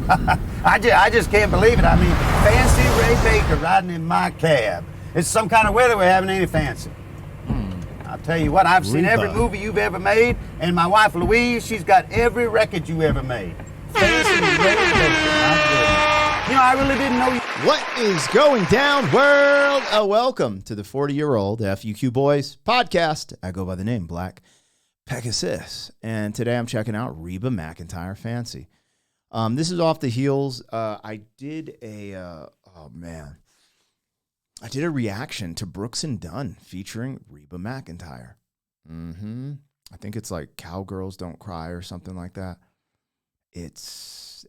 I just can't believe it. I mean, fancy Ray Baker riding in my cab. It's some kind of weather we're having, ain't it, fancy? I'll tell you what, I've seen every movie you've ever made, and my wife Louise, she's got every record you ever made. Fancy Ray Baker, my goodness. You know, I really didn't know you. What is going down, world? Welcome to the 40-year-old FUQ Boys podcast. I go by the name Black Pegasus, and today I'm checking out Reba McEntire, Fancy. This is off the heels. I did a reaction to Brooks and Dunn featuring Reba McEntire. I think it's like Cowgirls Don't Cry or something like that. It's,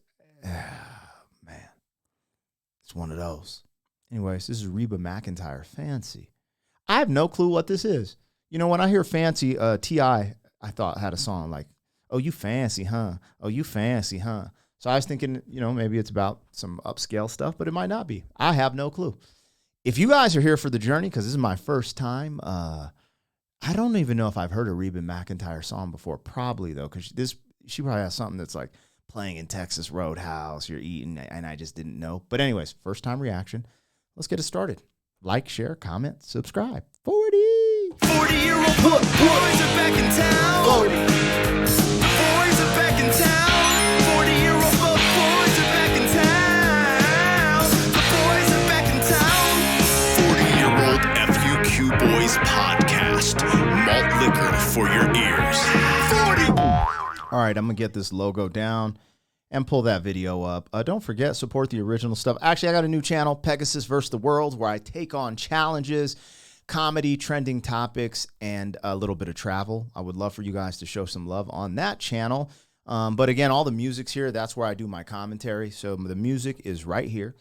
it's one of those. Anyways, this is Reba McEntire, Fancy. I have no clue what this is. You know, when I hear Fancy, T.I., I thought had a song like, oh, you fancy, huh? Oh, you fancy, huh? So I was thinking, you know, maybe it's about some upscale stuff, but it might not be. I have no clue. If you guys are here for the journey, because this is my first time, I don't even know if I've heard a Reba McEntire song before. Probably, though, because she probably has something that's like playing in Texas Roadhouse, you're eating, and I just didn't know. But anyways, first time reaction. Let's get it started. Like, share, comment, subscribe. 40-year-old boys are back in town. 40. Boys are back in town. 40-year-old boys are back in town. The boys are back in town. 40-year-old FUQ Boys podcast. Malt liquor for your ears. 40. All right, I'm going to get this logo down and pull that video up. Don't forget, support the original stuff. Actually, I got a new channel, Pegasus vs. the World, where I take on challenges, comedy, trending topics, and a little bit of travel. I would love for you guys to show some love on that channel. But again, all the music's here. That's where I do my commentary. So the music is right here.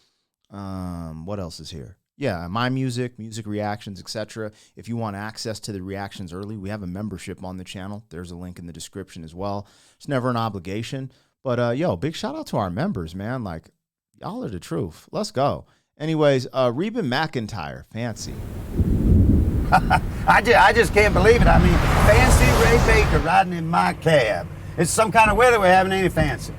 What else is here? Yeah, my music reactions, etc. If you want access to the reactions early, we have a membership on the channel. There's a link in the description as well. It's never an obligation. But, big shout out to our members, man. Like, y'all are the truth. Let's go. Anyways, Reba McEntire, Fancy. I just can't believe it. I mean, fancy Ray Baker riding in my cab. It's some kind of weather we're having, ain't it, fancy?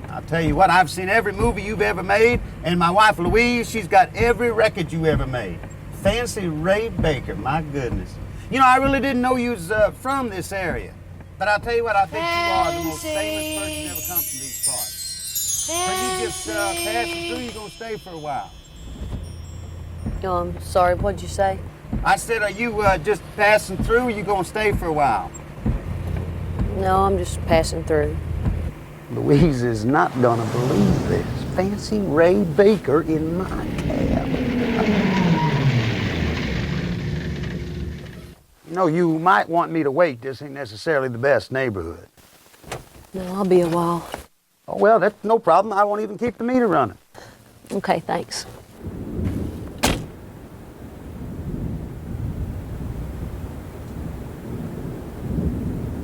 I'll tell you what, I've seen every movie you've ever made, and my wife Louise, she's got every record you ever made. Fancy Ray Baker, my goodness. You know, I really didn't know you was from this area. But I'll tell you what, I think you are the most famous person to ever come from these parts. Are you just passing through, you're going to stay for a while? I'm sorry, what'd you say? I said, are you just passing through, or you going to stay for a while? No, I'm just passing through. Louise is not going to believe this. Fancy Ray Baker in my cab. You know, you might want me to wait. This ain't necessarily the best neighborhood. No, I'll be a while. Oh, well, that's no problem. I won't even keep the meter running. Okay, thanks.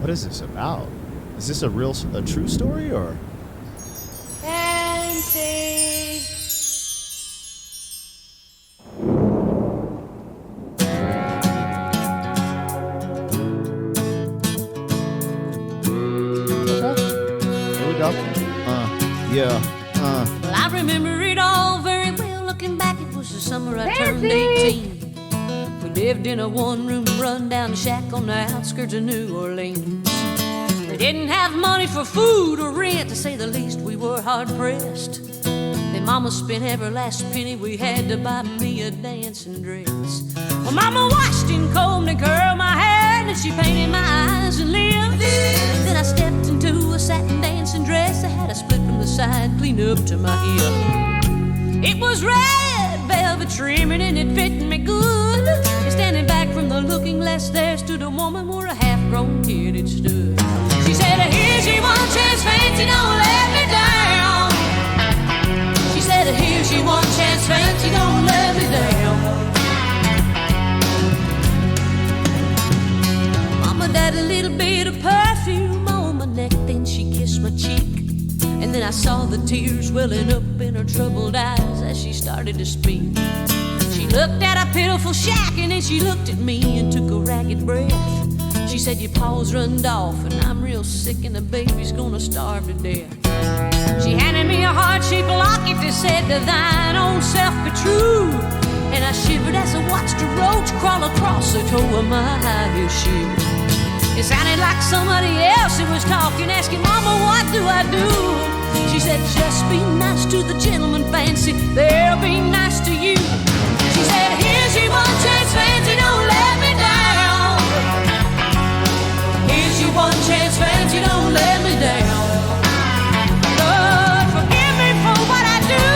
What is this about? Is this a true story or? Fancy. Well, I remember it all very well. Looking back, it was the summer I turned 18. We lived in a one-room run-down shack on the outskirts of New Orleans. We didn't have money for food or rent, to say the least. We were hard-pressed. Then Mama spent every last penny we had to buy me a dancing dress. Well, Mama washed and combed and curled my hair, and she painted my eyes and lips. Then I stepped into a satin dancing dress that had a split from the side, clean up to my hip. It was red velvet trimming and it fit me good. And standing back from the looking glass, there stood a woman where a half-grown kid had stood. She said, here's your one chance, Fancy, don't let me down. She said, here's your one chance, Fancy, don't let me down. Mama died a little bit of perfume on my neck, then she kissed my cheek. And then I saw the tears welling up in her troubled eyes as she started to speak. She looked at a pitiful shack and then she looked at me and took a ragged breath. She said, your paws runned off and I'm real sick and the baby's gonna starve to death. She handed me heart-shaped locket that said to thine own self be true. And I shivered as I watched a roach crawl across the toe of my high heel shoe. It sounded like somebody else who was talking, asking, Mama, what do I do? She said, just be nice to the gentleman, Fancy, they'll be nice to you. She said, here's your one chance, Fancy, don't let me down. Here's your one chance, Fancy, don't let me down. Lord, forgive me for what I do,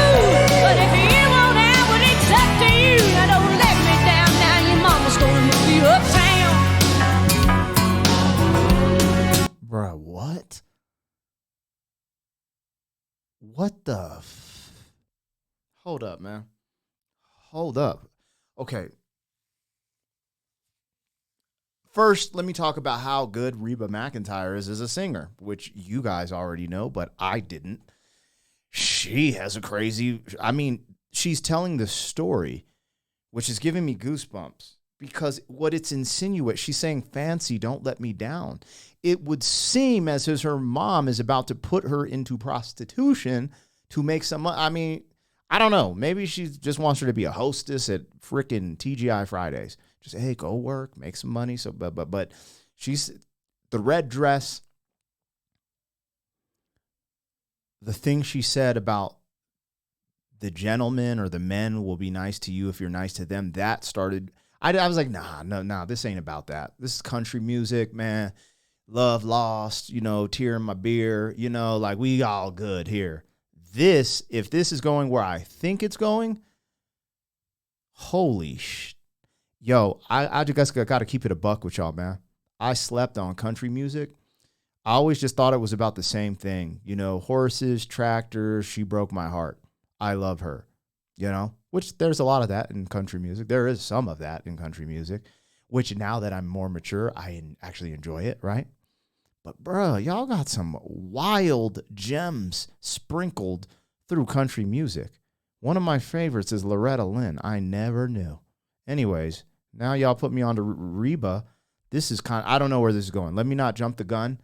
but if you won't have it, it's up to you. Now don't let me down, now your mama's gonna move you uptown. Bruh, what? What the Hold up, man. Hold up. Okay. First, let me talk about how good Reba McEntire is as a singer, which you guys already know, but I didn't. She has a crazy, she's telling the story, which is giving me goosebumps, because what it's insinuate, she's saying, Fancy, don't let me down. It would seem as if her mom is about to put her into prostitution to make some money. I don't know. Maybe she just wants her to be a hostess at frickin' TGI Fridays. Just, hey, go work, make some money. So, but she's the red dress. The thing she said about the gentleman or the men will be nice to you if you're nice to them, that started. I was like, nah, this ain't about that. This is country music, man. Love lost, tear in my beer, like we all good here. If this is going where I think it's going, holy yo, I just got to keep it a buck with y'all, man. I slept on country music. I always just thought it was about the same thing. Horses, tractors, she broke my heart. I love her, which there's a lot of that in country music. There is some of that in country music, which now that I'm more mature, I actually enjoy it, right? But, bro, y'all got some wild gems sprinkled through country music. One of my favorites is Loretta Lynn. I never knew. Anyways, now y'all put me on to Reba. This is I don't know where this is going. Let me not jump the gun,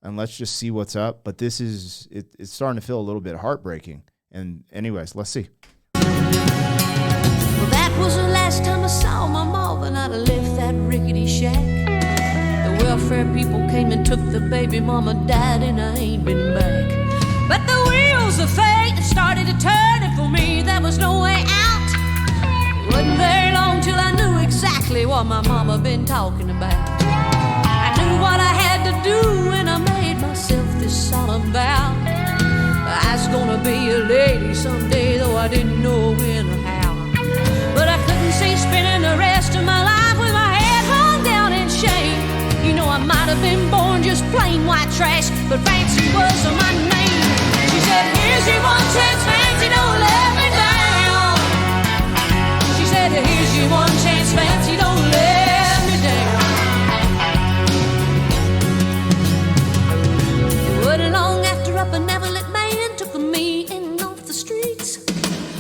and let's just see what's up. But this is, it's starting to feel a little bit heartbreaking. And anyways, let's see. Well, that was the last time I saw my mom, and I'd left that rickety shack. The welfare people came and took the baby, mama died, and I ain't been back. But the wheels of fate started to turn, and for me there was no way out. It wasn't very long till I knew exactly what my mama been talking about. I knew what I had to do, and I made myself this solemn vow. I was gonna be a lady someday, though I didn't know when or how. But I couldn't see spending the rest of my life with my head hung down in shame. I might have been born just plain white trash, but Fancy was my name. She said, here's your one chance, Fancy, don't let me down. She said, here's your one chance, Fancy, don't let me down. It wasn't long after a benevolent man took me in off the streets.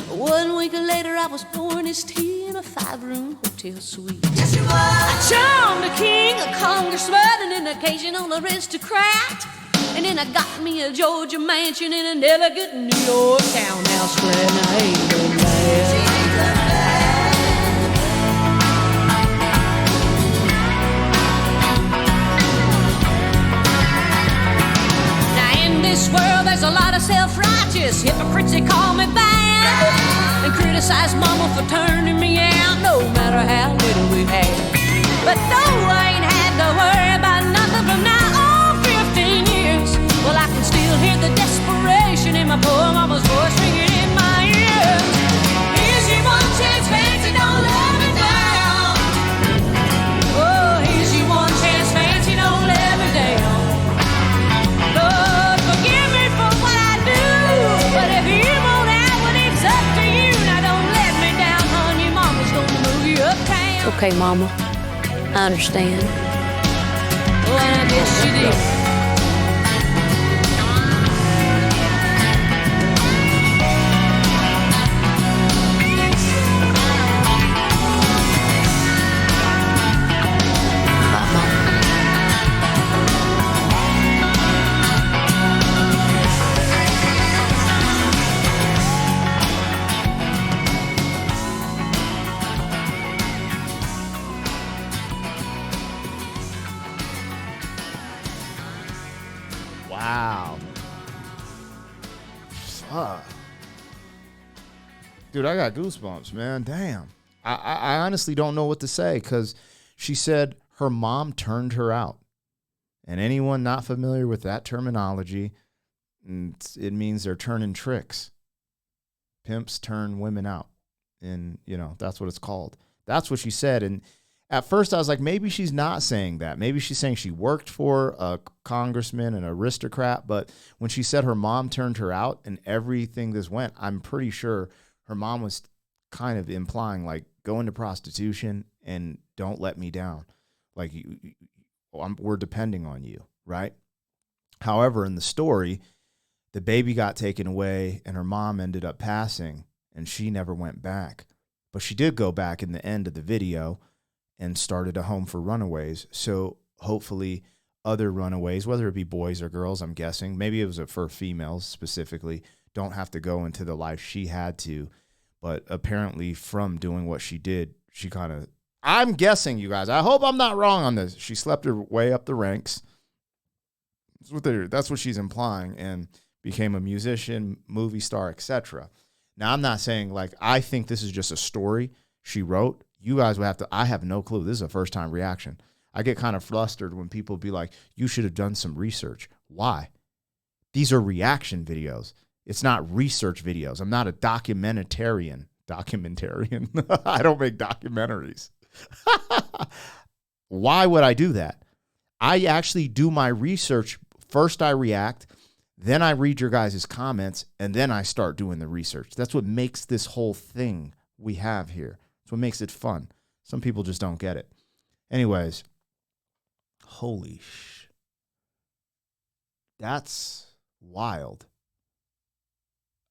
1 week later, I was pouring his tea in a 5-room hotel suite. Yes, you were. I charmed a king, a congressman, and an occasional aristocrat. And then I got me a Georgia mansion in an elegant New York townhouse flat. And I ain't been Now in this world, there's a lot of self-righteous hypocrites that call me bad and criticize mama for turning me out, no matter how little we had. But though I ain't had to worry about nothing from now on 15 years, well, I can still hear the desperation in my poor mama's voice ringing in my ears. Here's your one chance, Fancy, don't let me down. Oh, here's your one chance, Fancy, don't let me down. Lord, forgive me for what I do, but if you won't have it, it's up to you. Now don't let me down, hon, your mama's gonna move you uptown. Okay, Mama. I understand. Oh, and I guess you did. Fuck. Dude, I got goosebumps, man. Damn. I honestly don't know what to say because she said her mom turned her out. And anyone not familiar with that terminology, it means they're turning tricks. Pimps turn women out. And, that's what it's called. That's what she said. And at first I was like, maybe she's not saying that. Maybe she's saying she worked for a congressman, an aristocrat. But when she said her mom turned her out and everything this went, I'm pretty sure her mom was kind of implying, like, go into prostitution and don't let me down. Like, we're depending on you, right? However, in the story, the baby got taken away and her mom ended up passing and she never went back. But she did go back in the end of the video and started a home for runaways. So hopefully other runaways, whether it be boys or girls, I'm guessing, maybe it was for females specifically, don't have to go into the life she had to. But apparently from doing what she did, she kind of, I'm guessing, you guys, I hope I'm not wrong on this, she slept her way up the ranks. That's what she's implying, and became a musician, movie star, etc. Now, I'm not saying, like, I think this is just a story she wrote. You guys would have to, I have no clue. This is a first-time reaction. I get kind of flustered when people be like, you should have done some research. Why? These are reaction videos. It's not research videos. I'm not a documentarian. I don't make documentaries. Why would I do that? I actually do my research. First I react, then I read your guys' comments, and then I start doing the research. That's what makes this whole thing we have here. That's what makes it fun. Some people just don't get it. Anyways, holy sh. That's wild.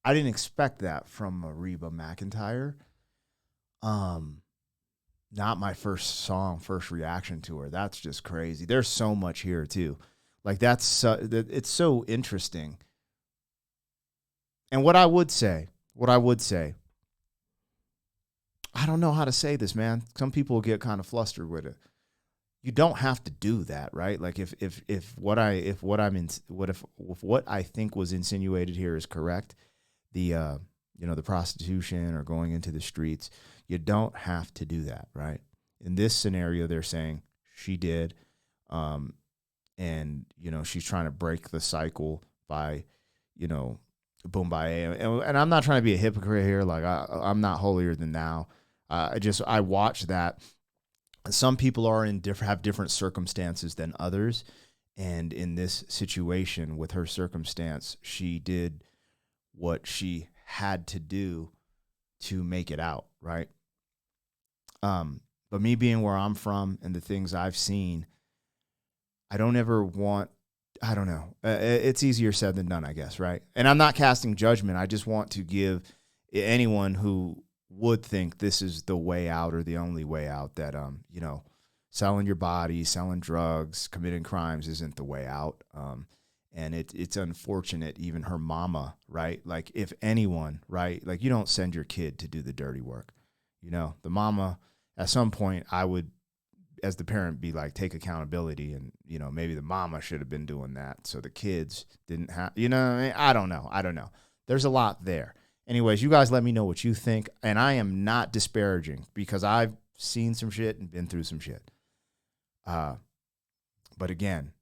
I didn't expect that from Reba McEntire. Not my first reaction to her. That's just crazy. There's so much here too. Like it's so interesting. And what I would say, I don't know how to say this, man. Some people get kind of flustered with it. You don't have to do that, right? Like if what I think was insinuated here is correct, the prostitution or going into the streets, you don't have to do that, right? In this scenario, they're saying she did, and she's trying to break the cycle by, boom, by and I'm not trying to be a hypocrite here. Like I'm not holier than thou. I watch that. Some people have different circumstances than others, and in this situation with her circumstance, she did what she had to do to make it out, right? But me being where I'm from and the things I've seen, I don't know. It's easier said than done, I guess, right? And I'm not casting judgment. I just want to give anyone who would think this is the way out or the only way out that, selling your body, selling drugs, committing crimes isn't the way out. And it's unfortunate, even her mama, right? Like if anyone, right? Like you don't send your kid to do the dirty work. The mama, at some point I would, as the parent, be like, take accountability, and, maybe the mama should have been doing that. So the kids didn't have, what I mean? I don't know. There's a lot there. Anyways, you guys let me know what you think. And I am not disparaging because I've seen some shit and been through some shit. But again,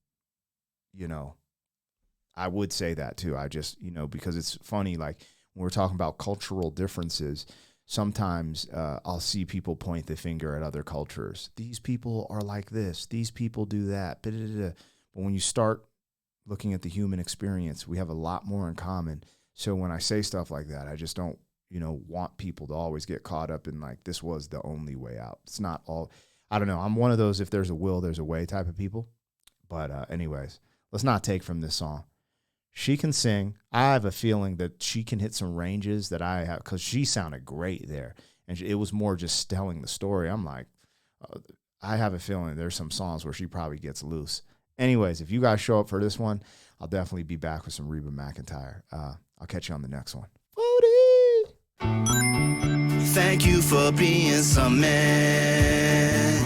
I would say that too. I just, because it's funny, like when we're talking about cultural differences, sometimes I'll see people point the finger at other cultures. These people are like this. These people do that. But when you start looking at the human experience, we have a lot more in common. So when I say stuff like that, I just don't, want people to always get caught up in like, this was the only way out. It's not all, I don't know. I'm one of those, if there's a will, there's a way type of people. But anyways, let's not take from this song. She can sing. I have a feeling that she can hit some ranges that I have, because she sounded great there. And it was more just telling the story. I'm like, I have a feeling there's some songs where she probably gets loose. Anyways, if you guys show up for this one, I'll definitely be back with some Reba McEntire. I'll catch you on the next one. 40. Thank you for being some man.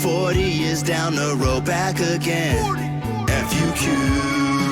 40 years down the road, back again. FUQ.